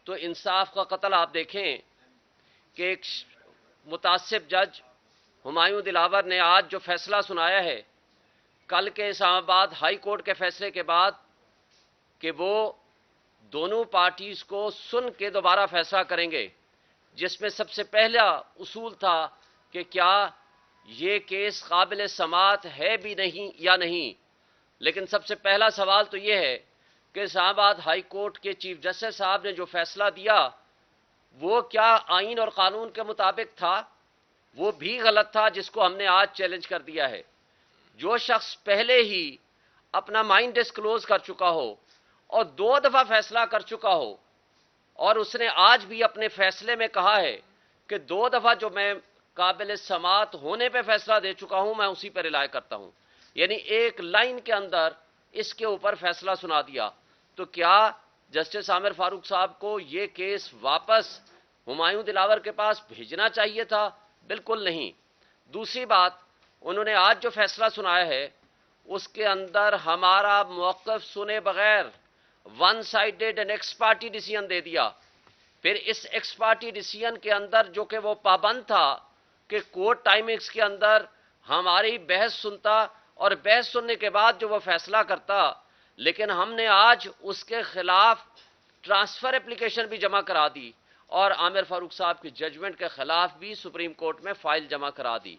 تو انصاف کا قتل آپ دیکھیں کہ ایک متعصب جج ہمایوں دلاور نے آج جو فیصلہ سنایا ہے کل کے اسلام آباد ہائی کورٹ کے فیصلے کے بعد کہ وہ دونوں پارٹیز کو سن کے دوبارہ فیصلہ کریں گے، جس میں سب سے پہلا اصول تھا کہ کیا یہ کیس قابل سماعت ہے بھی نہیں یا نہیں۔ لیکن سب سے پہلا سوال تو یہ ہے کہ اسلام آباد ہائی کورٹ کے چیف جسٹس صاحب نے جو فیصلہ دیا وہ کیا آئین اور قانون کے مطابق تھا؟ وہ بھی غلط تھا، جس کو ہم نے آج چیلنج کر دیا ہے۔ جو شخص پہلے ہی اپنا مائنڈ ڈسکلوز کر چکا ہو اور 2 دفعہ فیصلہ کر چکا ہو، اور اس نے آج بھی اپنے فیصلے میں کہا ہے کہ 2 دفعہ جو میں قابل سماعت ہونے پہ فیصلہ دے چکا ہوں میں اسی پر رلائے کرتا ہوں، یعنی ایک لائن کے اندر اس کے اوپر فیصلہ سنا دیا، تو کیا جسٹس عامر فاروق صاحب کو یہ کیس واپس ہمایوں دلاور کے پاس بھیجنا چاہیے تھا؟ بالکل نہیں۔ دوسری بات، انہوں نے آج جو فیصلہ سنایا ہے اس کے اندر ہمارا موقف سنے بغیر one sided and ex parte decision دے دیا۔ پھر اس ایکس پارٹی ڈیسیژن کے اندر جو کہ وہ پابند تھا کہ کورٹ ٹائمنگز کے اندر ہماری بحث سنتا اور بحث سننے کے بعد جو وہ فیصلہ کرتا، لیکن ہم نے آج اس کے خلاف ٹرانسفر اپلیکیشن بھی جمع کرا دی اور عامر فاروق صاحب کی ججمنٹ کے خلاف بھی سپریم کورٹ میں فائل جمع کرا دی۔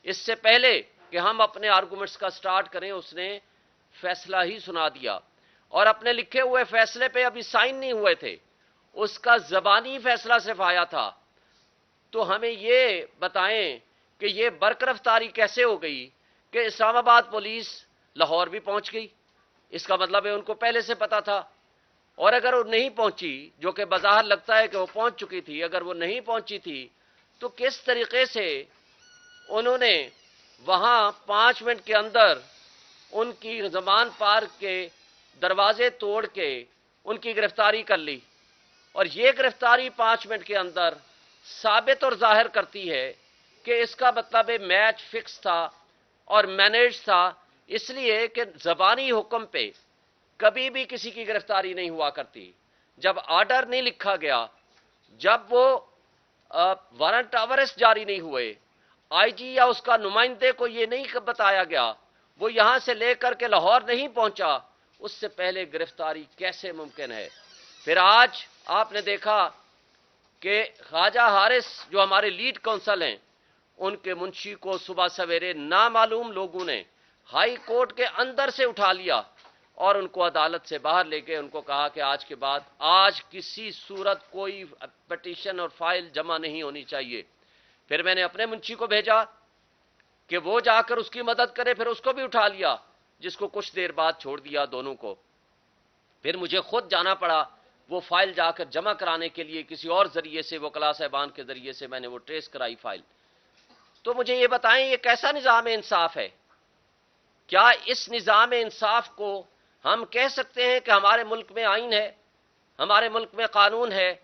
اس سے پہلے کہ ہم اپنے آرگومنٹس کا سٹارٹ کریں اس نے فیصلہ ہی سنا دیا، اور اپنے لکھے ہوئے فیصلے پہ ابھی سائن نہیں ہوئے تھے، اس کا زبانی فیصلہ صرف آیا تھا۔ تو ہمیں یہ بتائیں کہ یہ برقرفتاری کیسے ہو گئی کہ اسلام آباد پولیس لاہور بھی پہنچ گئی؟ اس کا مطلب ہے ان کو پہلے سے پتا تھا، اور اگر وہ نہیں پہنچی، جو کہ بظاہر لگتا ہے کہ وہ پہنچ چکی تھی، اگر وہ نہیں پہنچی تھی تو کس طریقے سے انہوں نے وہاں 5 منٹ کے اندر ان کی زمان پارک کے دروازے توڑ کے ان کی گرفتاری کر لی؟ اور یہ گرفتاری 5 منٹ کے اندر ثابت اور ظاہر کرتی ہے کہ اس کا مطلب میچ فکس تھا اور مینیج تھا، اس لیے کہ زبانی حکم پہ کبھی بھی کسی کی گرفتاری نہیں ہوا کرتی۔ جب آرڈر نہیں لکھا گیا، جب وہ وارنٹ آف اریسٹ جاری نہیں ہوئے، آئی جی یا اس کا نمائندے کو یہ نہیں بتایا گیا، وہ یہاں سے لے کر کے لاہور نہیں پہنچا، اس سے پہلے گرفتاری کیسے ممکن ہے؟ پھر آج آپ نے دیکھا کہ خواجہ حارث جو ہمارے لیڈ کونسل ہیں، ان کے منشی کو صبح سویرے نامعلوم لوگوں نے ہائی کورٹ کے اندر سے اٹھا لیا اور ان کو عدالت سے باہر لے کے ان کو کہا کہ آج کے بعد آج کسی صورت کوئی پٹیشن اور فائل جمع نہیں ہونی چاہیے۔ پھر میں نے اپنے منشی کو بھیجا کہ وہ جا کر اس کی مدد کرے، پھر اس کو بھی اٹھا لیا، جس کو کچھ دیر بعد چھوڑ دیا دونوں کو۔ پھر مجھے خود جانا پڑا وہ فائل جا کر جمع کرانے کے لیے، کسی اور ذریعے سے، وکلاء صاحبان کے ذریعے سے میں نے وہ ٹریس کرائی فائل۔ تو مجھے یہ بتائیں یہ کیسا نظام انصاف ہے؟ کیا اس نظام انصاف کو ہم کہہ سکتے ہیں کہ ہمارے ملک میں آئین ہے، ہمارے ملک میں قانون ہے،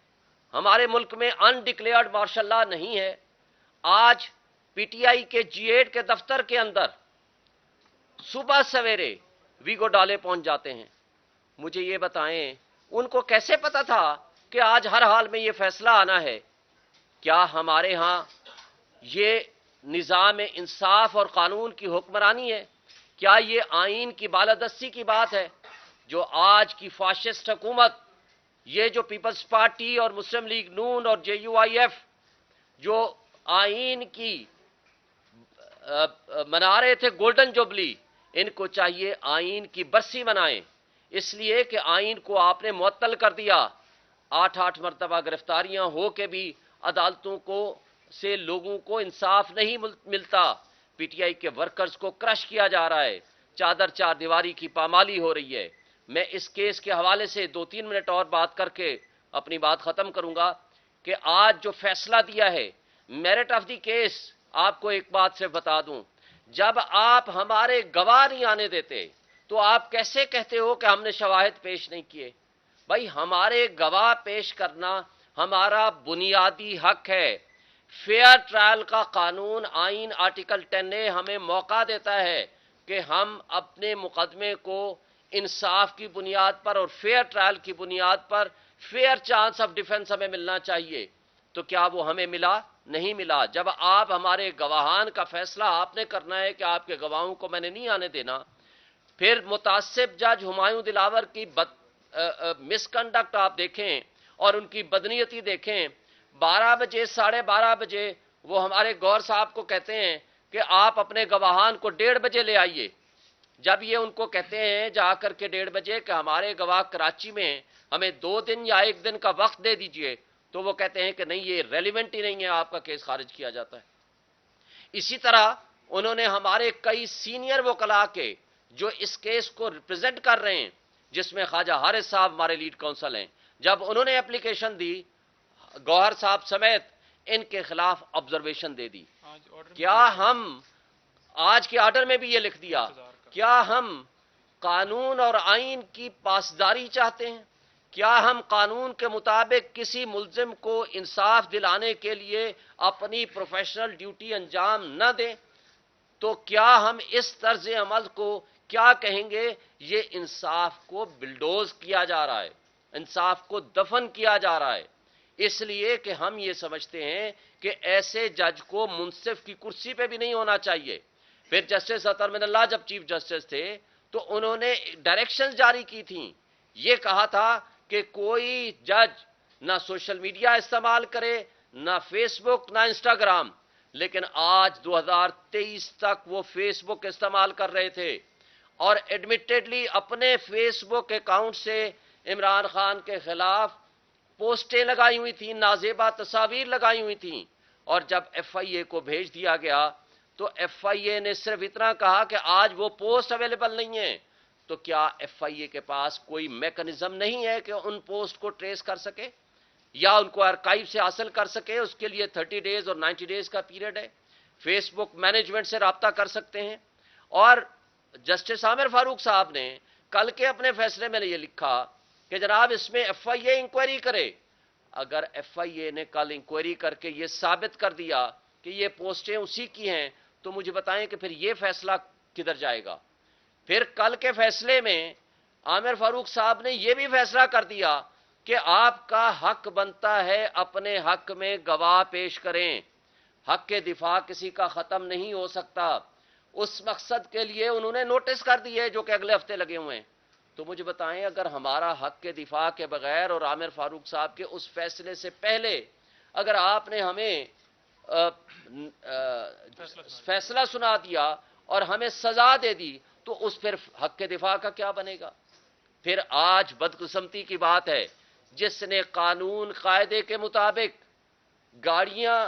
ہمارے ملک میں ان ڈکلیئرڈ مارشل لاء نہیں ہے؟ آج پی ٹی آئی کے G8 کے دفتر کے اندر صبح سویرے ویگو ڈالے پہنچ جاتے ہیں۔ مجھے یہ بتائیں ان کو کیسے پتا تھا کہ آج ہر حال میں یہ فیصلہ آنا ہے؟ کیا ہمارے ہاں یہ نظام انصاف اور قانون کی حکمرانی ہے؟ کیا یہ آئین کی بالادستی کی بات ہے؟ جو آج کی فاشسٹ حکومت، یہ جو پیپلز پارٹی اور مسلم لیگ نون اور JUIF جو آئین کی منا رہے تھے گولڈن جوبلی، ان کو چاہیے آئین کی برسی منائیں، اس لیے کہ آئین کو آپ نے معطل کر دیا۔ 8 مرتبہ گرفتاریاں ہو کے بھی عدالتوں کو سے لوگوں کو انصاف نہیں ملتا۔ پی ٹی آئی کے ورکرز کو کرش کیا جا رہا ہے، چادر چار دیواری کی پامالی ہو رہی ہے۔ میں اس کیس کے حوالے سے 2-3 منٹ اور بات کر کے اپنی بات ختم کروں گا کہ آج جو فیصلہ دیا ہے میرٹ آف دی کیس، آپ کو ایک بات سے بتا دوں، جب آپ ہمارے گواہ نہیں آنے دیتے تو آپ کیسے کہتے ہو کہ ہم نے شواہد پیش نہیں کیے؟ بھائی ہمارے گواہ پیش کرنا ہمارا بنیادی حق ہے۔ فیئر ٹرائل کا قانون آئین آرٹیکل 10A ہمیں موقع دیتا ہے کہ ہم اپنے مقدمے کو انصاف کی بنیاد پر اور فیئر ٹرائل کی بنیاد پر فیئر چانس آف ڈیفنس ہمیں ملنا چاہیے، تو کیا وہ ہمیں ملا؟ نہیں ملا۔ جب آپ ہمارے گواہان کا فیصلہ آپ نے کرنا ہے کہ آپ کے گواہوں کو میں نے نہیں آنے دینا، پھر متعصب جج ہمایوں دلاور کی مس کنڈکٹ آپ دیکھیں اور ان کی بدنیتی دیکھیں۔ 12 بجے 12:30 بجے وہ ہمارے گور صاحب کو کہتے ہیں کہ آپ اپنے گواہان کو 1:30 بجے لے آئیے۔ جب یہ ان کو کہتے ہیں جا کر کے 1:30 بجے کہ ہمارے گواہ کراچی میں ہیں، ہمیں 2 دن یا 1 دن کا وقت دے دیجئے، تو وہ کہتے ہیں کہ نہیں، یہ ریلیونٹ ہی نہیں ہے، آپ کا کیس خارج کیا جاتا ہے۔ اسی طرح انہوں نے ہمارے کئی سینئر وکلاء کے جو اس کیس کو ریپرزینٹ کر رہے ہیں، جس میں خواجہ حارث صاحب ہمارے لیڈ کونسل ہیں، جب انہوں نے اپلیکیشن دی، گوہر صاحب سمیت ان کے خلاف آبزرویشن دے دی۔ کیا ہم آج کے آرڈر میں بھی یہ لکھ دیا، کیا ہم قانون اور آئین کی پاسداری چاہتے ہیں؟ کیا ہم قانون کے مطابق کسی ملزم کو انصاف دلانے کے لیے اپنی پروفیشنل ڈیوٹی انجام نہ دیں؟ تو کیا ہم اس طرز عمل کو کیا کہیں گے؟ یہ انصاف کو بلڈوز کیا جا رہا ہے، انصاف کو دفن کیا جا رہا ہے، اس لیے کہ ہم یہ سمجھتے ہیں کہ ایسے جج کو منصف کی کرسی پہ بھی نہیں ہونا چاہیے۔ پھر جسٹس عطر من اللہ جب چیف جسٹس تھے تو انہوں نے ڈائریکشنز جاری کی تھیں، یہ کہا تھا کہ کوئی جج نہ سوشل میڈیا استعمال کرے، نہ فیس بک، نہ انسٹاگرام، لیکن آج 2023 تک وہ فیس بک استعمال کر رہے تھے اور ایڈمیٹڈلی اپنے فیس بک اکاؤنٹ سے عمران خان کے خلاف پوسٹیں لگائی ہوئی تھیں، نازیبا تصاویر لگائی ہوئی تھیں، اور جب ایف آئی اے کو بھیج دیا گیا تو ایف آئی اے نے صرف اتنا کہا کہ آج وہ پوسٹ اویلیبل نہیں ہے۔ تو کیا ایف آئی اے کے پاس کوئی میکنزم نہیں ہے کہ ان پوسٹ کو ٹریس کر سکے یا ان کو آرکائیو سے حاصل کر سکے؟ اس کے لیے 30 ڈیز اور 90 ڈیز کا پیریڈ ہے۔ فیس بک مینجمنٹ سے رابطہ کر سکتے ہیں۔ اور جسٹس عامر فاروق صاحب نے کل کے اپنے فیصلے میں یہ لکھا کہ جناب اس میں ایف آئی اے انکوائری کرے۔ اگر ایف آئی اے نے کل انکوائری کر کے یہ ثابت کر دیا کہ یہ پوسٹیں اسی کی ہیں، تو مجھے بتائیں کہ پھر یہ فیصلہ کدھر جائے گا؟ پھر کل کے فیصلے میں عامر فاروق صاحب نے یہ بھی فیصلہ کر دیا کہ آپ کا حق بنتا ہے اپنے حق میں گواہ پیش کریں، حق کے دفاع کسی کا ختم نہیں ہو سکتا۔ اس مقصد کے لیے انہوں نے نوٹس کر دیے جو کہ اگلے ہفتے لگے ہوئے ہیں۔ تو مجھے بتائیں اگر ہمارا حق کے دفاع کے بغیر اور عامر فاروق صاحب کے اس فیصلے سے پہلے اگر آپ نے ہمیں فیصلہ سنا دیا اور ہمیں سزا دے دی تو اس پھر حق کے دفاع کا کیا بنے گا؟ پھر آج بدقسمتی کی بات ہے، جس نے قانون قاعدے کے مطابق گاڑیاں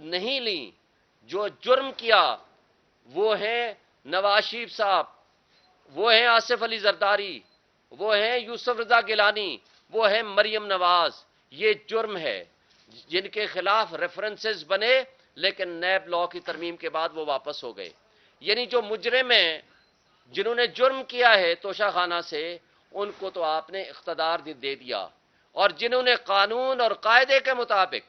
نہیں لیں، جو جرم کیا، وہ ہیں نواز شریف صاحب، وہ ہیں آصف علی زرداری، وہ ہیں یوسف رضا گیلانی، وہ ہیں مریم نواز۔ یہ جرم ہے جن کے خلاف ریفرنسز بنے لیکن نیب لا کی ترمیم کے بعد وہ واپس ہو گئے۔ یعنی جو مجرم ہیں، جنہوں نے جرم کیا ہے توشہ خانہ سے، ان کو تو آپ نے اقتدار دے دیا، اور جنہوں نے قانون اور قاعدے کے مطابق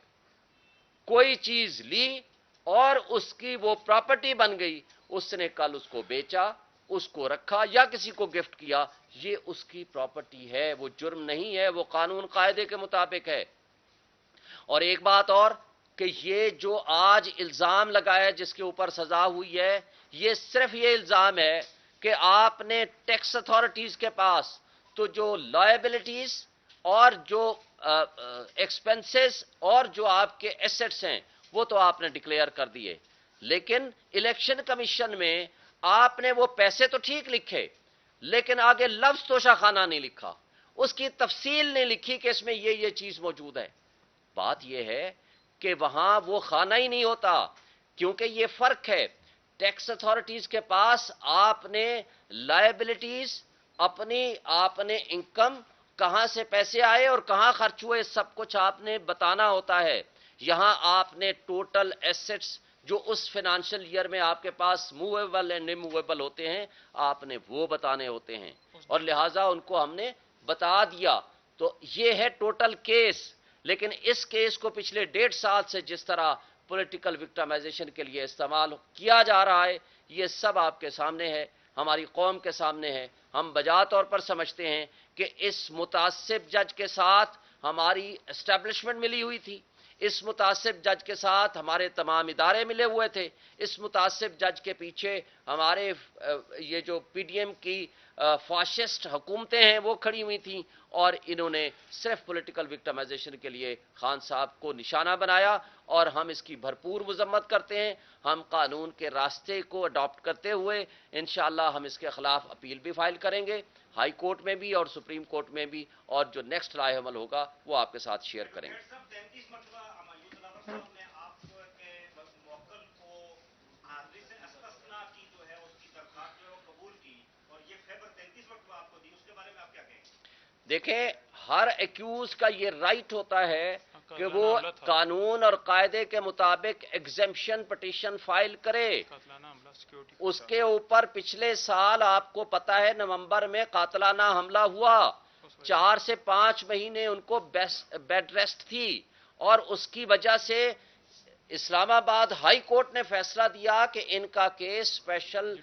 کوئی چیز لی اور اس کی وہ پراپرٹی بن گئی، اس نے کل اس کو بیچا، اس کو رکھا یا کسی کو گفٹ کیا، یہ اس کی پراپرٹی ہے، وہ جرم نہیں ہے، وہ قانون قاعدے کے مطابق ہے۔ اور ایک بات اور کہ یہ جو آج الزام لگایا جس کے اوپر سزا ہوئی ہے، یہ صرف یہ الزام ہے کہ آپ نے ٹیکس اتھارٹیز کے پاس تو جو لائبلٹیز اور جو ایکسپنسز اور جو آپ کے ایسٹس ہیں وہ تو آپ نے ڈکلیئر کر دیے، لیکن الیکشن کمیشن میں آپ نے وہ پیسے تو ٹھیک لکھے لیکن آگے لفظ توشہ خانہ نہیں لکھا، اس کی تفصیل نہیں لکھی کہ اس میں یہ چیز موجود ہے۔ بات یہ ہے کہ وہاں وہ خانہ ہی نہیں ہوتا، کیونکہ یہ فرق ہے۔ ٹیکس اتھارٹیز کے پاس آپ نے لائبلٹیز، آپ نے انکم، کہاں سے پیسے آئے اور کہاں خرچ ہوئے، سب کچھ آپ نے بتانا ہوتا ہے۔ یہاں آپ نے ٹوٹل ایسٹس جو اس فینانشل ایئر میں آپ کے پاس موویبل اینڈ اموویبل ہوتے ہیں، آپ نے وہ بتانے ہوتے ہیں، اور لہٰذا ان کو ہم نے بتا دیا۔ تو یہ ہے ٹوٹل کیس، لیکن اس کیس کو پچھلے 1.5 سال سے جس طرح پولیٹیکل وکٹمائزیشن کے لیے استعمال کیا جا رہا ہے، یہ سب آپ کے سامنے ہے۔ ہماری قوم کے سامنے ہے. ہم بجا طور پر سمجھتے ہیں کہ اس متعصب جج کے ساتھ ہماری اسٹیبلشمنٹ ملی ہوئی تھی, اس متعصب جج کے ساتھ ہمارے تمام ادارے ملے ہوئے تھے, اس متعصب جج کے پیچھے ہمارے یہ جو پی ڈی ایم کی فاشسٹ حکومتیں ہیں وہ کھڑی ہوئی تھیں, اور انہوں نے صرف پولیٹیکل وکٹمائزیشن کے لیے خان صاحب کو نشانہ بنایا, اور ہم اس کی بھرپور مذمت کرتے ہیں. ہم قانون کے راستے کو اڈاپٹ کرتے ہوئے انشاءاللہ ہم اس کے خلاف اپیل بھی فائل کریں گے, ہائی کورٹ میں بھی اور سپریم کورٹ میں بھی, اور جو نیکسٹ رائے عمل ہوگا وہ آپ کے ساتھ شیئر کریں گے. دیکھیں, ہر ایکیوز کا یہ رائٹ ہوتا ہے کہ وہ قانون اور قاعدے کے مطابق ایگزیمپشن پٹیشن فائل کرے. اس کے اوپر پچھلے سال آپ کو پتا ہے نومبر میں قاتلانہ حملہ ہوا, 4 سے 5 مہینے ان کو بیڈ ریسٹ تھی, اور اس کی وجہ سے اسلام آباد ہائی کورٹ نے فیصلہ دیا کہ ان کا کیس اسپیشل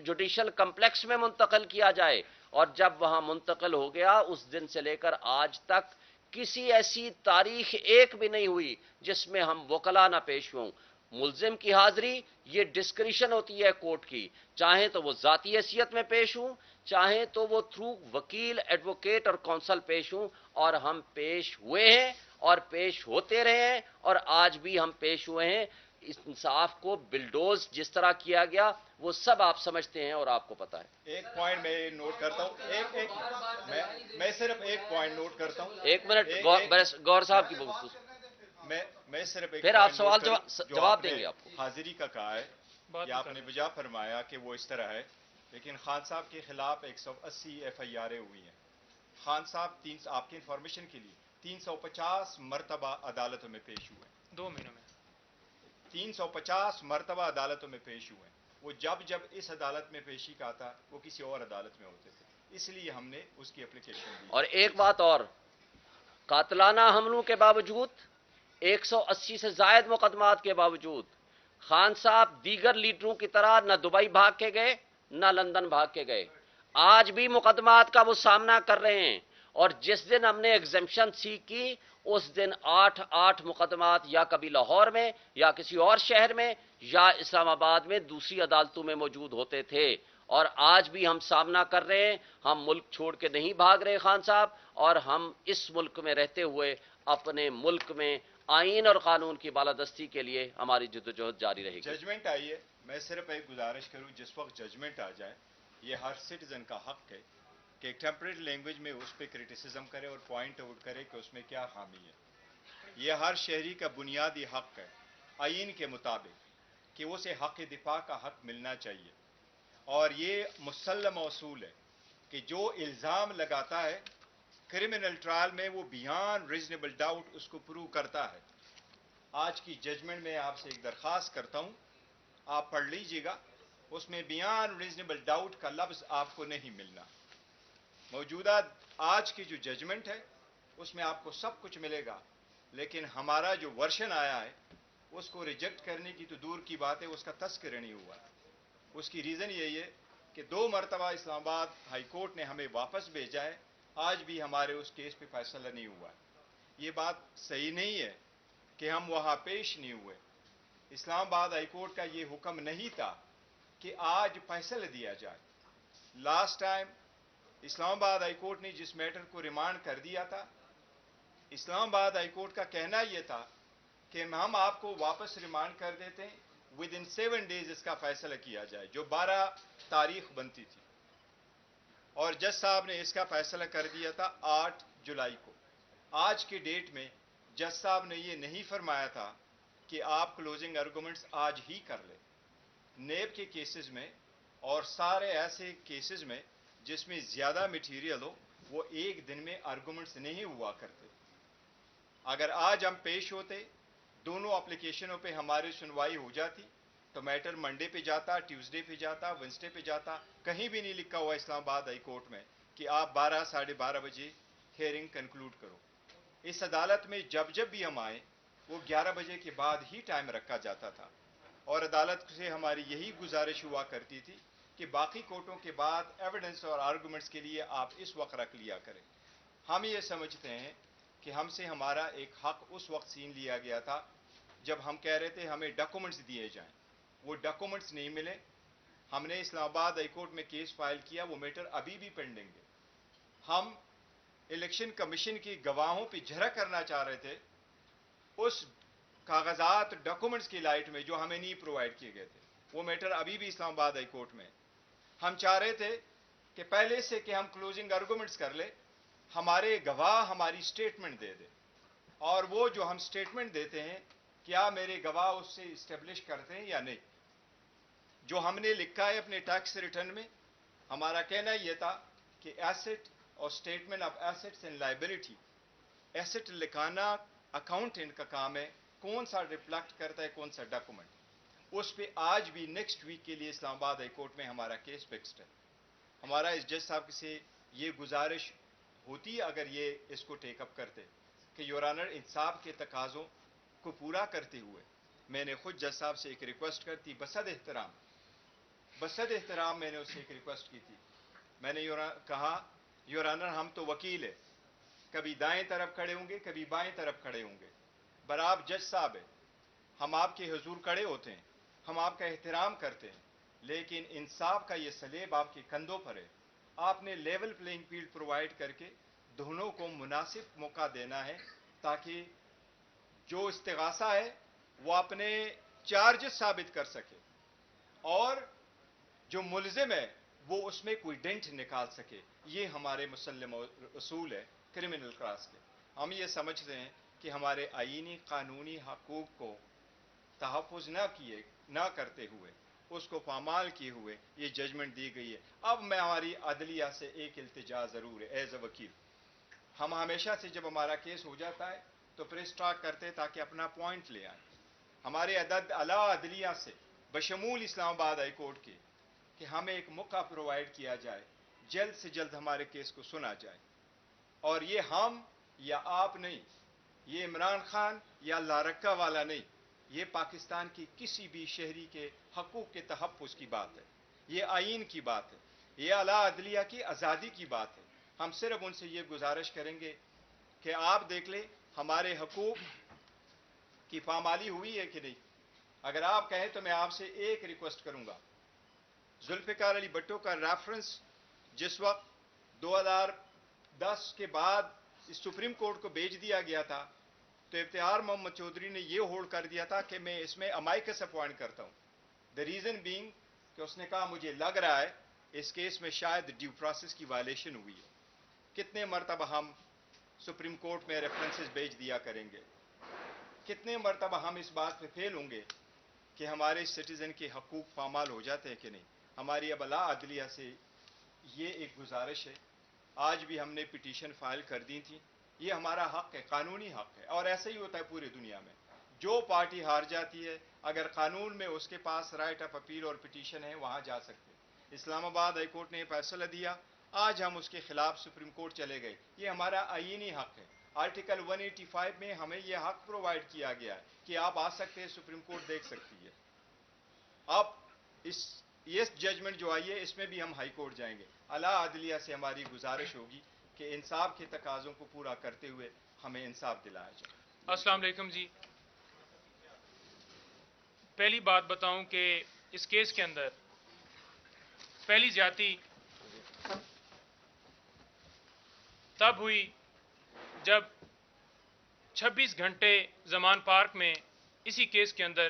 جوڈیشل کمپلیکس میں منتقل کیا جائے, اور جب وہاں منتقل ہو گیا اس دن سے لے کر آج تک کسی ایسی تاریخ ایک بھی نہیں ہوئی جس میں ہم وکلا نہ پیش ہوں. ملزم کی حاضری یہ ڈسکریشن ہوتی ہے کورٹ کی, چاہیں تو وہ ذاتی حیثیت میں پیش ہوں, چاہیں تو وہ تھرو وکیل, ایڈوکیٹ اور کونسل پیش ہوں, اور ہم پیش ہوئے ہیں اور پیش ہوتے رہے ہیں, اور آج بھی ہم پیش ہوئے ہیں. اس انصاف کو بلڈوز جس طرح کیا گیا وہ سب آپ سمجھتے ہیں اور آپ کو پتا ہے. ایک پوائنٹ میں نوٹ کرتا ہوں, میں صرف ایک پوائنٹ نوٹ کرتا ہوں. ایک منٹ گور صاحب کی بات, میں صرف ایک پھر آپ سوال جواب دیں گے. آپ کو حاضری کا کہا ہے, یا آپ نے بجا فرمایا کہ وہ اس طرح ہے, لیکن خان صاحب کے خلاف 180 ایف آئی آریں ہوئی ہیں. خان صاحب آپ کی انفارمیشن کے لیے 350 مرتبہ عدالتوں میں پیش ہوئے, 2 مہینوں میں 350 مرتبہ عدالتوں میں پیش ہوئے. وہ جب اس عدالت میں پیشی کا تھا وہ کسی اور عدالت میں ہوتے تھے, اس لیے ہم نے اس کی اپلیکیشن دی. اور ایک بات اور, قاتلانہ حملوں کے باوجود 180 سے زائد مقدمات کے باوجود خان صاحب دیگر لیڈروں کی طرح نہ دبئی بھاگ کے گئے نہ لندن بھاگ کے گئے, آج بھی مقدمات کا وہ سامنا کر رہے ہیں. اور جس دن ہم نے ایگزیمپشن سیک کی اس دن 8 مقدمات یا کبھی لاہور میں یا کسی اور شہر میں یا اسلام آباد میں دوسری عدالتوں میں موجود ہوتے تھے, اور آج بھی ہم سامنا کر رہے ہیں. ہم ملک چھوڑ کے نہیں بھاگ رہے خان صاحب, اور ہم اس ملک میں رہتے ہوئے اپنے ملک میں آئین اور قانون کی بالادستی کے لیے ہماری جدوجہد جاری رہے گی. ججمنٹ آئی ہے, میں صرف ایک گزارش کروں, جس وقت ججمنٹ آ جائے یہ ہر سٹیزن کا حق ہے کہ ایک ٹیمپریٹ لینگویج میں اس پہ کرٹیسزم کرے اور پوائنٹ آؤٹ کرے کہ اس میں کیا خامی ہے. یہ ہر شہری کا بنیادی حق ہے آئین کے مطابق کہ اسے حق دفاع کا حق ملنا چاہیے, اور یہ مسلم اصول ہے کہ جو الزام لگاتا ہے کرمنل ٹرائل میں وہ بیان ریزنیبل ڈاؤٹ اس کو پروو کرتا ہے. آج کی ججمنٹ میں آپ سے ایک درخواست کرتا ہوں, آپ پڑھ لیجئے گا, اس میں بیان ریزنیبل ڈاؤٹ کا لفظ آپ کو نہیں ملنا. موجودہ آج کی جو ججمنٹ ہے اس میں آپ کو سب کچھ ملے گا, لیکن ہمارا جو ورشن آیا ہے اس کو ریجیکٹ کرنے کی تو دور کی بات ہے, اس کا تذکرہ نہیں ہوا. اس کی ریزن یہی ہے کہ 2 مرتبہ اسلام آباد ہائی کورٹ نے ہمیں واپس بھیجا ہے, آج بھی ہمارے اس کیس پہ فیصلہ نہیں ہوا. یہ بات صحیح نہیں ہے کہ ہم وہاں پیش نہیں ہوئے. اسلام آباد ہائی کورٹ کا یہ حکم نہیں تھا کہ آج فیصلہ دیا جائے. لاسٹ ٹائم اسلام آباد ہائی کورٹ نے جس میٹر کو ریمانڈ کر دیا تھا, اسلام آباد ہائی کورٹ کا کہنا یہ تھا کہ ہم آپ کو واپس ریمانڈ کر دیتے ہیں, ود ان 7 days اس کا فیصلہ کیا جائے, جو 12 تاریخ بنتی تھی, اور جج صاحب نے اس کا فیصلہ کر دیا تھا 8 جولائی کو. آج کی ڈیٹ میں جج صاحب نے یہ نہیں فرمایا تھا کہ آپ کلوزنگ آرگومنٹس آج ہی کر لیں. نیب کے کیسز میں اور سارے ایسے کیسز میں جس میں زیادہ مٹیریل ہو وہ ایک دن میں آرگومنٹس نہیں ہوا کرتے. اگر آج ہم پیش ہوتے, دونوں اپلیکیشنوں پہ ہماری سنوائی ہو جاتی, تو میٹر منڈے پہ جاتا, ٹیوزڈے پہ جاتا, وینسڈے پہ جاتا. کہیں بھی نہیں لکھا ہوا اسلام آباد ہائی کورٹ میں کہ آپ 12 ساڑھے 12 بجے ہیئرنگ کنکلوڈ کرو. اس عدالت میں جب بھی ہم آئے وہ 11 بجے کے بعد ہی ٹائم رکھا جاتا تھا, اور عدالت سے ہماری یہی گزارش ہوا کرتی تھی کہ کہ باقی کوٹوں کے بعد ایویڈنس اور آرگومنٹس کے لیے آپ اس وقت رکھ لیا کریں. ہم یہ سمجھتے ہیں کہ ہم سے ہمارا ایک حق اس وقت چھین لیا گیا تھا جب ہم کہہ رہے تھے ہمیں ڈاکومنٹس دیے جائیں. وہ ڈاکومنٹس نہیں ملے. ہم نے اسلام آباد ہائی کورٹ میں کیس فائل کیا, وہ میٹر ابھی بھی پینڈنگ ہے. ہم الیکشن کمیشن کی گواہوں پہ جھرا کرنا چاہ رہے تھے اس کاغذات ڈاکومنٹس کی لائٹ میں جو ہمیں نہیں پرووائڈ کیے گئے تھے. وہ میٹر ابھی بھی اسلام آباد ہائی کورٹ میں. ہم چاہ رہے تھے کہ پہلے سے کہ ہم کلوزنگ آرگومنٹس کر لیں, ہمارے گواہ ہماری سٹیٹمنٹ دے دیں, اور وہ جو ہم سٹیٹمنٹ دیتے ہیں کیا میرے گواہ اس سے اسٹیبلش کرتے ہیں یا نہیں. جو ہم نے لکھا ہے اپنے ٹیکس ریٹرن میں, ہمارا کہنا یہ تھا کہ ایسٹ اور statement of assets and liability, asset لکھانا اکاؤنٹنٹ کا کام ہے, کون سا ریفلیکٹ کرتا ہے کون سا ڈاکومنٹ. اس پہ آج بھی نیکسٹ ویک کے لیے اسلام آباد ہائی کورٹ میں ہمارا کیس فکسڈ ہے. ہمارا اس جج صاحب سے یہ گزارش ہوتی اگر یہ اس کو ٹیک اپ کرتے کہ یور آنر انصاف کے تقاضوں کو پورا کرتے ہوئے میں نے خود جج صاحب سے ایک ریکویسٹ کرتی, بصد احترام میں نے اس سے ایک ریکویسٹ کی تھی. میں نے کہا یور آنر ہم تو وکیل ہیں, کبھی دائیں طرف کھڑے ہوں گے کبھی بائیں طرف کھڑے ہوں گے, پر آپ جج صاحب ہیں, ہم آپ کے حضور کھڑے ہوتے ہیں, ہم آپ کا احترام کرتے ہیں, لیکن انصاف کا یہ سلیب آپ کے کندھوں پر ہے. آپ نے لیول پلینگ فیلڈ پرووائڈ کر کے دونوں کو مناسب موقع دینا ہے تاکہ جو استغاثہ ہے وہ اپنے چارجز ثابت کر سکے اور جو ملزم ہے وہ اس میں کوئی ڈینٹ نکال سکے. یہ ہمارے مسلم اصول ہے کرمنل کراس کے. ہم یہ سمجھتے ہیں کہ ہمارے آئینی قانونی حقوق کو تحفظ نہ کرتے ہوئے, اس کو پامال کیے ہوئے یہ ججمنٹ دی گئی ہے. اب میں ہماری عدلیہ سے ایک التجا ضرور ہے ایز اے وکیل. ہم ہمیشہ سے جب ہمارا کیس ہو جاتا ہے تو پریس ٹاک کرتے تاکہ اپنا پوائنٹ لے آئیں. ہمارے اعلیٰ عدلیہ سے بشمول اسلام آباد ہائی کورٹ کے کہ ہمیں ایک موقع پرووائڈ کیا جائے, جلد سے جلد ہمارے کیس کو سنا جائے. اور یہ ہم یا آپ نہیں, یہ عمران خان یا لارکا والا نہیں, یہ پاکستان کی کسی بھی شہری کے حقوق کے تحفظ کی بات ہے, یہ آئین کی بات ہے, یہ اعلیٰ عدلیہ کی آزادی کی بات ہے. ہم صرف ان سے یہ گزارش کریں گے کہ آپ دیکھ لیں ہمارے حقوق کی پامالی ہوئی ہے کہ نہیں. اگر آپ کہیں تو میں آپ سے ایک ریکویسٹ کروں گا, ذوالفقار علی بھٹو کا ریفرنس جس وقت 2010 کے بعد سپریم کورٹ کو بھیج دیا گیا تھا تو افتخار محمد چودھری نے یہ ہولڈ کر دیا تھا کہ میں اس میں امائکس اپوائنٹ کرتا ہوں. دا ریزن بینگ کہ اس نے کہا مجھے لگ رہا ہے اس کیس میں شاید ڈیو پروسیس کی وائلیشن ہوئی ہے. کتنے مرتبہ ہم سپریم کورٹ میں ریفرنسز بھیج دیا کریں گے, کتنے مرتبہ ہم اس بات پہ فیل ہوں گے کہ ہمارے سٹیزن کے حقوق پامال ہو جاتے ہیں کہ نہیں. ہماری اب اعلیٰ عدلیہ سے یہ ایک گزارش ہے, آج بھی ہم نے پٹیشن فائل کر دی تھی, یہ ہمارا حق ہے, قانونی حق ہے, اور ایسا ہی ہوتا ہے پوری دنیا میں. جو پارٹی ہار جاتی ہے اگر قانون میں اس کے پاس رائٹ آف اپیل اور پٹیشن ہے وہاں جا سکتے. اسلام آباد ہائی کورٹ نے فیصلہ دیا, آج ہم اس کے خلاف سپریم کورٹ چلے گئے, یہ ہمارا آئینی حق ہے. آرٹیکل 185 میں ہمیں یہ حق پرووائڈ کیا گیا ہے کہ آپ آ سکتے ہیں, سپریم کورٹ دیکھ سکتی ہے. اب یہ ججمنٹ جو آئی ہے اس میں بھی ہم ہائی کورٹ جائیں گے. اعلیٰ عدلیہ سے ہماری گزارش ہوگی کہ انصاف کے تقاضوں کو پورا کرتے ہوئے ہمیں انصاف دلایا جائے. السلام علیکم جی. پہلی بات بتاؤں کہ اس کیس کے اندر پہلی زیادتی تب ہوئی جب 26 گھنٹے زمان پارک میں اسی کیس کے اندر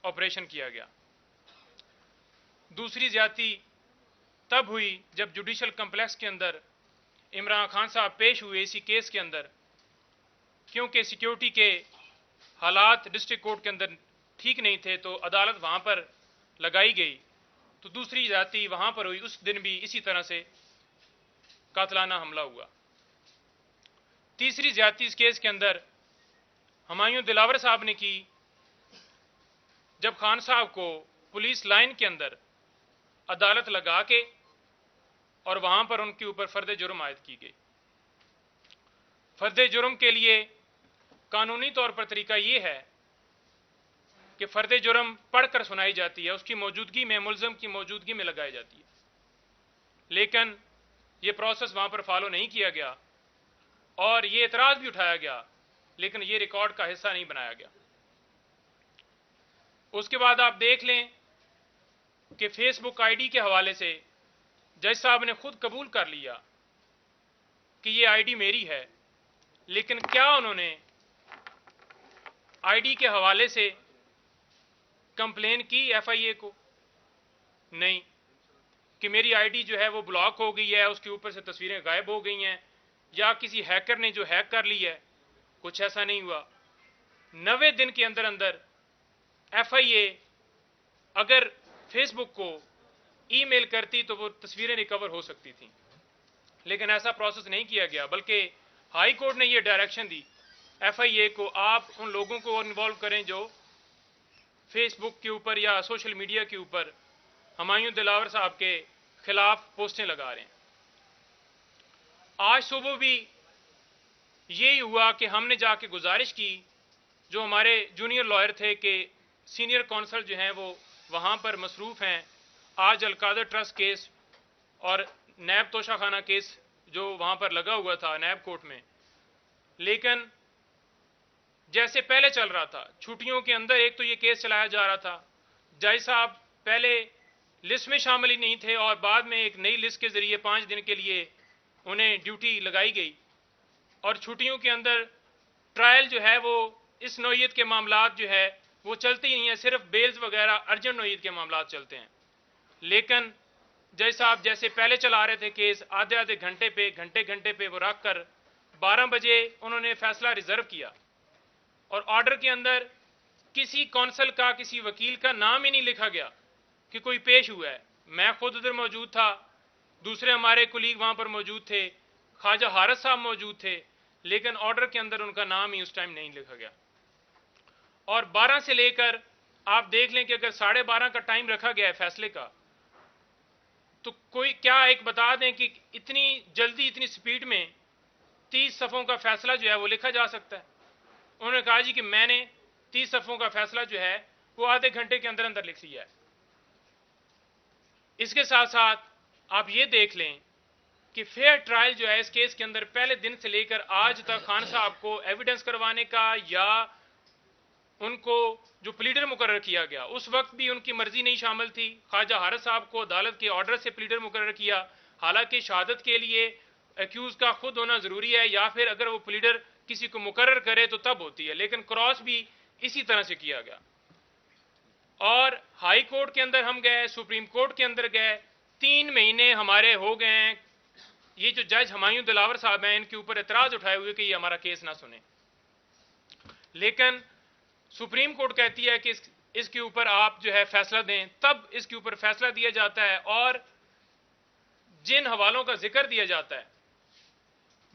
آپریشن کیا گیا. دوسری زیادتی تب ہوئی جب جوڈیشل کمپلیکس کے اندر عمران خان صاحب پیش ہوئے اسی کیس کے اندر, کیونکہ سیکیورٹی کے حالات ڈسٹرکٹ کورٹ کے اندر ٹھیک نہیں تھے تو عدالت وہاں پر لگائی گئی. تو دوسری زیادتی وہاں پر ہوئی, اس دن بھی اسی طرح سے قاتلانہ حملہ ہوا. تیسری زیادتی اس کیس کے اندر ہمایوں دلاور صاحب نے کی جب خان صاحب کو پولیس لائن کے اندر عدالت لگا کے اور وہاں پر ان کے اوپر فرد جرم عائد کی گئی. فرد جرم کے لیے قانونی طور پر طریقہ یہ ہے کہ فرد جرم پڑھ کر سنائی جاتی ہے, اس کی موجودگی میں, ملزم کی موجودگی میں لگائی جاتی ہے. لیکن یہ پروسیس وہاں پر فالو نہیں کیا گیا اور یہ اعتراض بھی اٹھایا گیا، لیکن یہ ریکارڈ کا حصہ نہیں بنایا گیا۔ اس کے بعد آپ دیکھ لیں کہ فیس بک آئی ڈی کے حوالے سے جج صاحب نے خود قبول کر لیا کہ یہ آئی ڈی میری ہے، لیکن کیا انہوں نے آئی ڈی کے حوالے سے کمپلین کی ایف آئی اے کو؟ نہیں، کہ میری آئی ڈی جو ہے وہ بلاک ہو گئی ہے، اس کے اوپر سے تصویریں غائب ہو گئی ہیں، یا کسی ہیکر نے جو ہیک کر لی ہے، کچھ ایسا نہیں ہوا۔ 90 دن کے اندر اندر ایف آئی اے اگر فیس بک کو ای میل کرتی تو وہ تصویریں ریکور ہو سکتی تھیں، لیکن ایسا پروسیس نہیں کیا گیا، بلکہ ہائی کورٹ نے یہ ڈائریکشن دی ایف آئی اے کو، آپ ان لوگوں کو انوالو کریں جو فیس بک کے اوپر یا سوشل میڈیا کے اوپر ہمایوں دلاور صاحب کے خلاف پوسٹیں لگا رہے ہیں۔ آج صبح بھی یہی ہوا کہ ہم نے جا کے گزارش کی، جو ہمارے جونیئر لائر تھے، کہ سینئر کونسل جو ہیں وہ وہاں پر مصروف ہیں، آج القادر ٹرسٹ کیس اور نیب توشہ خانہ کیس جو وہاں پر لگا ہوا تھا نیب کورٹ میں، لیکن جیسے پہلے چل رہا تھا چھٹیوں کے اندر ایک تو یہ کیس چلایا جا رہا تھا، جج صاحب پہلے لسٹ میں شامل ہی نہیں تھے اور بعد میں ایک نئی لسٹ کے ذریعے 5 دن کے لیے انہیں ڈیوٹی لگائی گئی، اور چھٹیوں کے اندر ٹرائل جو ہے وہ اس نوعیت کے معاملات جو ہے وہ چلتے ہی نہیں ہیں، صرف بیلز وغیرہ ارجنٹ نوعیت کے معاملات چلتے ہیں۔ لیکن جج صاحب جیسے پہلے چلا رہے تھے کیس، آدھے آدھے گھنٹے پہ وہ رکھ کر 12 بجے انہوں نے فیصلہ ریزرو کیا، اور آرڈر کے اندر کسی کونسل کا کسی وکیل کا نام ہی نہیں لکھا گیا کہ کوئی پیش ہوا ہے۔ میں خود ادھر موجود تھا، دوسرے ہمارے کولیگ وہاں پر موجود تھے، خواجہ حارث صاحب موجود تھے، لیکن آرڈر کے اندر ان کا نام ہی اس ٹائم نہیں لکھا گیا۔ اور 12 سے لے کر آپ دیکھ لیں کہ اگر 12:30 کا ٹائم رکھا گیا ہے فیصلے کا، تو کوئی کیا ایک بتا دیں کہ اتنی جلدی اتنی سپیڈ میں 30 صفحوں کا فیصلہ جو ہے وہ لکھا جا سکتا ہے؟ انہوں نے کہا جی کہ میں نے 30 صفحوں کا فیصلہ جو ہے وہ آدھے گھنٹے کے اندر اندر لکھ لیا ہے۔ اس کے ساتھ ساتھ آپ یہ دیکھ لیں کہ فیئر ٹرائل جو ہے اس کیس کے اندر پہلے دن سے لے کر آج تک خان صاحب کو ایویڈنس کروانے کا یا ان کو جو پلیڈر مقرر کیا گیا اس وقت بھی ان کی مرضی نہیں شامل تھی۔ خواجہ حارث صاحب کو عدالت کے آرڈر سے پلیڈر مقرر کیا، حالانکہ شہادت کے لیے ایکیوز کا خود ہونا ضروری ہے، یا پھر اگر وہ پلیڈر کسی کو مقرر کرے تو تب ہوتی ہے، لیکن کراس بھی اسی طرح سے کیا گیا۔ اور ہائی کورٹ کے اندر ہم گئے، سپریم کورٹ کے اندر گئے، 3 مہینے ہمارے ہو گئے ہیں۔ یہ جو جج ہمایوں دلاور صاحب ہیں ان کے اوپر اعتراض اٹھائے ہوئے کہ یہ ہمارا کیس نہ سنیں، لیکن سپریم کورٹ کہتی ہے کہ اس کے اوپر آپ جو ہے فیصلہ دیں، تب اس کے اوپر فیصلہ دیا جاتا ہے، اور جن حوالوں کا ذکر دیا جاتا ہے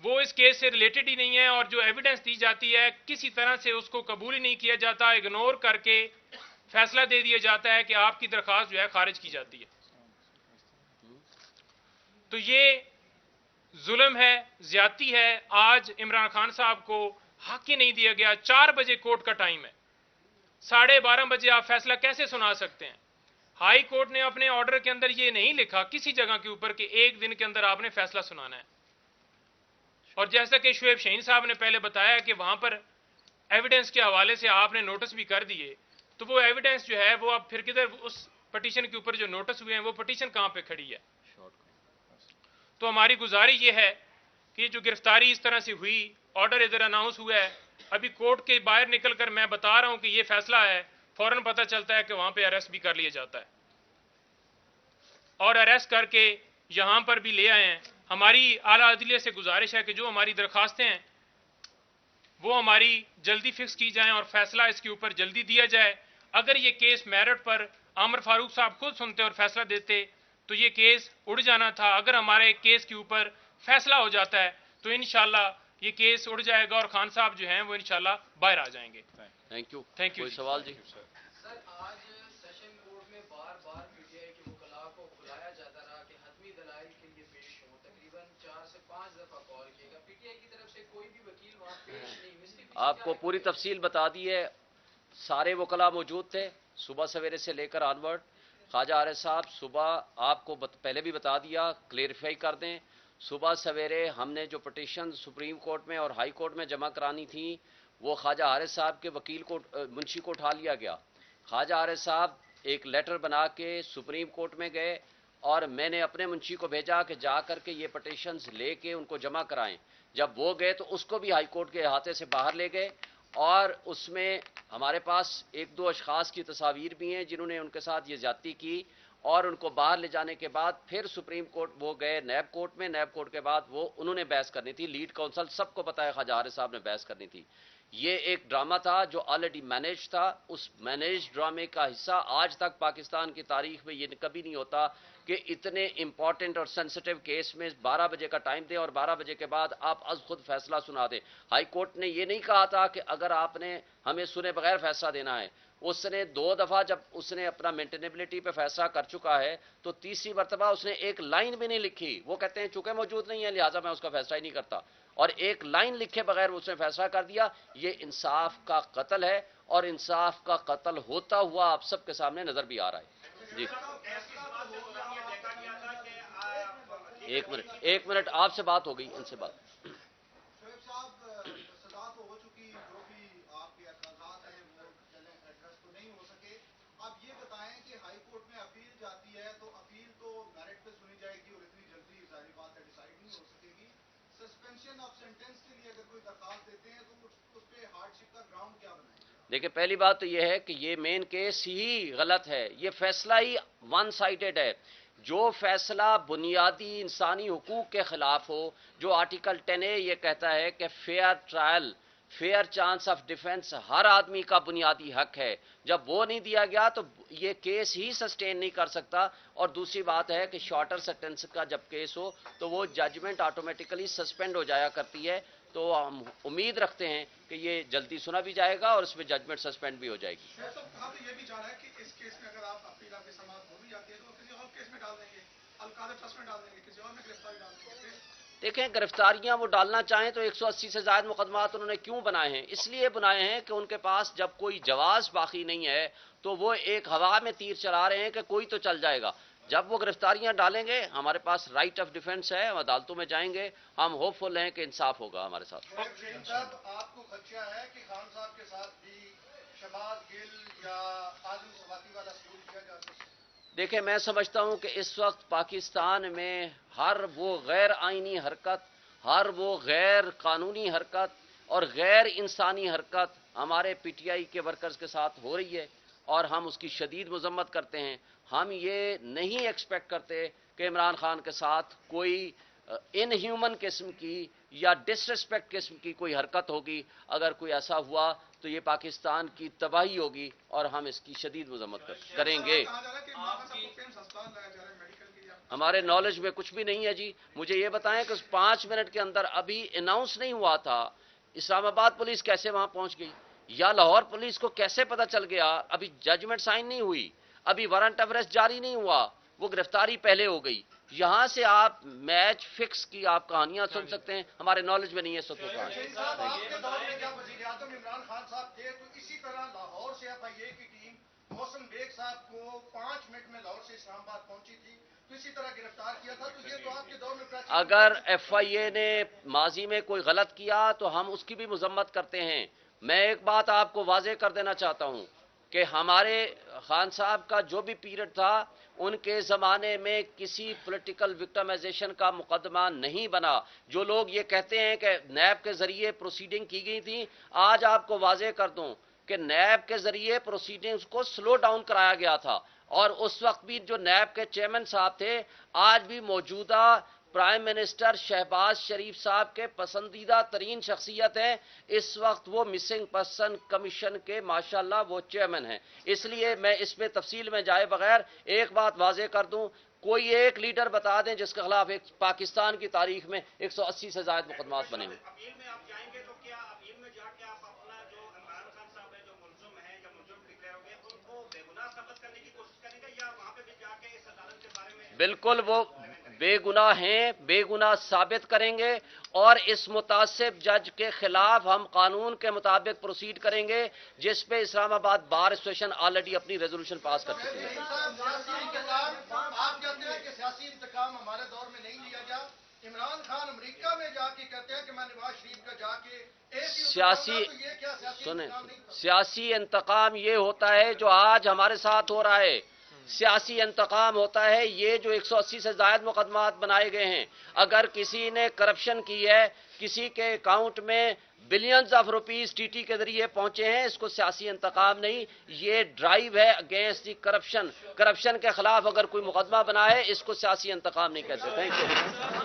وہ اس کیس سے ریلیٹڈ ہی نہیں ہے، اور جو ایویڈنس دی جاتی ہے کسی طرح سے اس کو قبول ہی نہیں کیا جاتا، اگنور کر کے فیصلہ دے دیا جاتا ہے کہ آپ کی درخواست جو ہے خارج کی جاتی ہے۔ تو یہ ظلم ہے، زیادتی ہے۔ آج عمران خان صاحب کو حق ہی نہیں دیا گیا۔ 4 بجے کورٹ کا ٹائم ہے، 12:30 بجے آپ فیصلہ کیسے سنا سکتے ہیں؟ ہائی کورٹ نے اپنے آرڈر کے اندر یہ نہیں لکھا کسی جگہ کے اوپر کہ 1 دن کے اندر آپ نے فیصلہ سنانا ہے۔ اور جیسا کہ شعیب شہین صاحب نے پہلے بتایا کہ وہاں پر ایویڈنس کے حوالے سے آپ نے نوٹس بھی کر دیے، تو وہ ایویڈنس جو ہے وہ اب پھر کدھر، اس پٹیشن کے اوپر جو نوٹس ہوئے ہیں وہ پٹیشن کہاں پہ کھڑی ہے؟ تو ہماری گزارش یہ ہے کہ جو گرفتاری اس طرح سے ہوئی، آرڈر ادھر اناؤنس ہوا ہے، ابھی کورٹ کے باہر نکل کر میں بتا رہا ہوں کہ یہ فیصلہ ہے، فوراً پتہ چلتا ہے کہ وہاں پہ اریسٹ بھی کر لیا جاتا ہے، اور اریسٹ کر کے یہاں پر بھی لے آئے ہیں۔ ہماری اعلیٰ عدلیہ سے گزارش ہے کہ جو ہماری درخواستیں ہیں وہ ہماری جلدی فکس کی جائیں اور فیصلہ اس کے اوپر جلدی دیا جائے۔ اگر یہ کیس میرٹ پر عامر فاروق صاحب خود سنتے اور فیصلہ دیتے تو یہ کیس اڑ جانا تھا۔ اگر ہمارے کیس کے اوپر فیصلہ ہو جاتا ہے تو انشاءاللہ یہ کیس اڑ جائے گا اور خان صاحب جو ہیں وہ انشاءاللہ باہر آ جائیں گے۔ Thank you. Thank you کوئی جی۔ سوال جی؟ سر آج سیشن کورٹ میں بار بار پی ٹی آئی کے وکلاء کو بلایا جاتا رہا کہ حتمی دلائل کے لیے پیش ہوں، تقریباً 4 سے 5 دفعہ کال کیے گا، پی ٹی آئی کی طرف سے کوئی بھی وکیل وہاں پیش نہیں، مسٹری آپ کو پوری تفصیل بتا دی ہے، سارے وکلاء موجود تھے صبح سویرے سے لے کر آنورڈ، خواجہ عارف صاحب صبح آپ کو پہلے بھی بتا دیا، کلیئرفائی کر دیں، صبح سویرے ہم نے جو پٹیشن سپریم کورٹ میں اور ہائی کورٹ میں جمع کرانی تھی وہ خواجہ عارف صاحب کے وکیل کو منشی کو اٹھا لیا گیا. خواجہ عارف صاحب ایک لیٹر بنا کے سپریم کورٹ میں گئے اور میں نے اپنے منشی کو بھیجا کہ جا کر کے یہ پٹیشنز لے کے ان کو جمع کرائیں. جب وہ گئے تو اس کو بھی ہائی کورٹ کے احاطے سے باہر لے گئے اور اس میں ہمارے پاس ایک دو اشخاص کی تصاویر بھی ہیں جنہوں نے ان کے ساتھ یہ زیادتی کی اور ان کو باہر لے جانے کے بعد پھر سپریم کورٹ وہ گئے نیب کورٹ میں. نیب کورٹ کے بعد وہ انہوں نے بحث کرنی تھی، لیڈ کونسل سب کو پتا ہے خواجہ عارف صاحب نے بحث کرنی تھی. یہ ایک ڈرامہ تھا جو آلریڈی مینیج تھا. اس مینیج ڈرامے کا حصہ آج تک پاکستان کی تاریخ میں یہ کبھی نہیں ہوتا کہ اتنے امپورٹنٹ اور سینسٹیو کیس میں 12 بجے کا ٹائم دیں اور 12 بجے کے بعد آپ از خود فیصلہ سنا دیں. ہائی کورٹ نے یہ نہیں کہا تھا کہ اگر آپ نے ہمیں سنے بغیر فیصلہ دینا ہے. اس نے 2 دفعہ جب اس نے اپنا مینٹینیبلٹی پہ فیصلہ کر چکا ہے تو تیسری مرتبہ اس نے ایک لائن بھی نہیں لکھی. وہ کہتے ہیں چونکہ موجود نہیں ہے لہٰذا میں اس کا فیصلہ ہی نہیں کرتا، اور ایک لائن لکھے بغیر اس نے فیصلہ کر دیا. یہ انصاف کا قتل ہے اور انصاف کا قتل ہوتا ہوا آپ سب کے سامنے نظر بھی آ رہا ہے. جی ایک منٹ آپ سے بات ہو گئی، ان سے بات. شعیب صاحب، سزا تو ہو چکی، جو بھی آپ کے اعتراضات ہیں وہ چلیں ایڈریس تو نہیں ہو سکے. آپ یہ بتائیں کہ ہائی کورٹ میں اپیل جاتی ہے تو اپیل تو میرٹ پہ سنی جائے گی اور اتنی جلدی ظاہری بات ہے ڈیسائیڈ نہیں ہو سکے گی. سسپینشن آف سینٹینس کے لیے اگر کوئی درخواست دیتے ہیں تو اس پہ ہارڈ شپ کا گراؤنڈ کیا بنائیں گے؟ دیکھیں پہلی بات تو یہ ہے کہ یہ مین کیس ہی غلط ہے، یہ فیصلہ ہی ون سائیڈڈ ہے. جو فیصلہ بنیادی انسانی حقوق کے خلاف ہو، جو آرٹیکل 10A یہ کہتا ہے کہ fair trial, fair chance of defence ہر آدمی کا بنیادی حق ہے، جب وہ نہیں دیا گیا تو یہ کیس ہی سسٹین نہیں کر سکتا. اور دوسری بات ہے کہ شارٹر سینٹینس کا جب کیس ہو تو وہ ججمنٹ آٹومیٹیکلی سسپینڈ ہو جایا کرتی ہے. تو ہم امید رکھتے ہیں کہ یہ جلدی سنا بھی جائے گا اور اس میں ججمنٹ سسپینڈ بھی ہو جائے گی. شعیب صاحب، کہا تو یہ بھی جا رہا ہے کہ اس کیس میں اگر آپ اپیل آپ کے سماعت ہو بھی جاتی ہے تو کسی اور کیس میں ڈال دیں گے، القادر ٹرسٹ میں ڈال دیں گے، کسی اور میں گرفتاری ڈال دیں گے. دیکھیں گرفتاریاں وہ ڈالنا چاہیں تو 180 سے زائد مقدمات انہوں نے کیوں بنائے ہیں؟ اس لیے بنائے ہیں کہ ان کے پاس جب کوئی جواز باقی نہیں ہے تو وہ ایک ہوا میں تیر چلا رہے ہیں کہ کوئی تو چل جائے گا. جب وہ گرفتاریاں ڈالیں گے ہمارے پاس رائٹ آف ڈیفنس ہے، ہم عدالتوں میں جائیں گے، ہم ہوپ فل ہیں کہ انصاف ہوگا ہمارے ساتھ. شعیب صاحب، آپ کو خدشہ ہے کہ خان صاحب کے ساتھ بھی شہباز گل یا عالم سواتی والا سلوک کیا جا سکتا ہے؟ دیکھیں میں سمجھتا ہوں کہ اس وقت پاکستان میں ہر وہ غیر آئینی حرکت، ہر وہ غیر قانونی حرکت اور غیر انسانی حرکت ہمارے پی ٹی آئی کے ورکرز کے ساتھ ہو رہی ہے اور ہم اس کی شدید مذمت کرتے ہیں. ہم یہ نہیں ایکسپیکٹ کرتے کہ عمران خان کے ساتھ کوئی ان ہیومن قسم کی یا ڈس ریسپیکٹ قسم کی کوئی حرکت ہوگی. اگر کوئی ایسا ہوا تو یہ پاکستان کی تباہی ہوگی اور ہم اس کی شدید مذمت کریں گے. کہا جا رہا ہے کہ عمران خان صاحب کو فیمس ہسپتال لایا جا رہا ہے میڈیکل کے لیے. ہمارے نالج میں کچھ بھی نہیں ہے جی. مجھے یہ بتائیں کہ 5 منٹ کے اندر ابھی اناؤنس نہیں ہوا تھا، اسلام آباد پولیس کیسے وہاں پہنچ گئی یا لاہور پولیس کو کیسے پتہ چل گیا؟ ابھی ججمنٹ سائن نہیں ہوئی، ابھی وارنٹ آف ارسٹ جاری نہیں ہوا، وہ گرفتاری پہلے ہو گئی. یہاں سے آپ میچ فکس کی آپ کہانیاں سن سکتے ہیں، ہمارے نالج میں نہیں ہے سب کو کہاں. شہید صاحب، آپ کے دور میں جب وزیر اعظم عمران خان صاحب تھے تو اسی طرح لاہور سے FIA کی ٹیم محسن بیگ صاحب کو 5 منٹ میں لاہور سے اسلام آباد پہنچی تھی تو اسی طرح گرفتار کیا تھا. تو یہ تو آپ کے دور میں اگر FIA نے ماضی میں کوئی غلط کیا تو ہم اس کی بھی مذمت کرتے ہیں. میں ایک بات آپ کو واضح کر دینا چاہتا ہوں کہ ہمارے خان صاحب کا جو بھی پیریڈ تھا ان کے زمانے میں کسی پولیٹیکل وکٹمائزیشن کا مقدمہ نہیں بنا. جو لوگ یہ کہتے ہیں کہ نیب کے ذریعے پروسیڈنگ کی گئی تھی، آج آپ کو واضح کر دوں کہ نیب کے ذریعے پروسیڈنگز کو سلو ڈاؤن کرایا گیا تھا. اور اس وقت بھی جو نیب کے چیئرمین صاحب تھے آج بھی موجودہ پرائم منسٹر شہباز شریف صاحب کے پسندیدہ ترین شخصیت ہیں. اس وقت وہ مسنگ پرسن کمیشن کے ماشاءاللہ وہ چیئرمین ہیں. اس لیے میں اس میں تفصیل میں جائے بغیر ایک بات واضح کر دوں، کوئی ایک لیڈر بتا دیں جس کے خلاف ایک پاکستان کی تاریخ میں 180 سے زائد مقدمات بنے ہوئے. اپیل میں آپ جائیں گے تو کیا اپیل میں جا کے آپ اپنا جو عمران خان صاحب ہے جو ملزم ہیں یا ملزم ڈکلیئر ہو گئے ان کو بے گناہ ثابت کرنے کی کوشش کریں گے یا وہاں پہ بھی جا کے اس عدالت کے بارے میں بے گناہ ہیں، بے گناہ ثابت کریں گے، اور اس متعصب جج کے خلاف ہم قانون کے مطابق پروسیڈ کریں گے، جس پہ اسلام آباد بار ایسوسیشن آلریڈی اپنی ریزولوشن پاس کر چکی ہے۔ آپ کہتے ہیں کہ سیاسی انتقام ہمارے دور میں نہیں لیا گیا، عمران خان امریکہ میں جا کے کہتے ہیں کہ میں نواز شریف کا جا کے سیاسی انتقام یہ ہوتا ہے جو آج ہمارے ساتھ ہو رہا ہے۔ سیاسی انتقام ہوتا ہے یہ جو 180 سے زائد مقدمات بنائے گئے ہیں۔ اگر کسی نے کرپشن کی ہے، کسی کے اکاؤنٹ میں billions of rupees T T کے ذریعے پہنچے ہیں، اس کو سیاسی انتقام نہیں، یہ ڈرائیو ہے اگینسٹ دی کرپشن۔ کرپشن کے خلاف اگر کوئی مقدمہ بنا ہے، اس کو سیاسی انتقام نہیں کہتے۔ Thank you.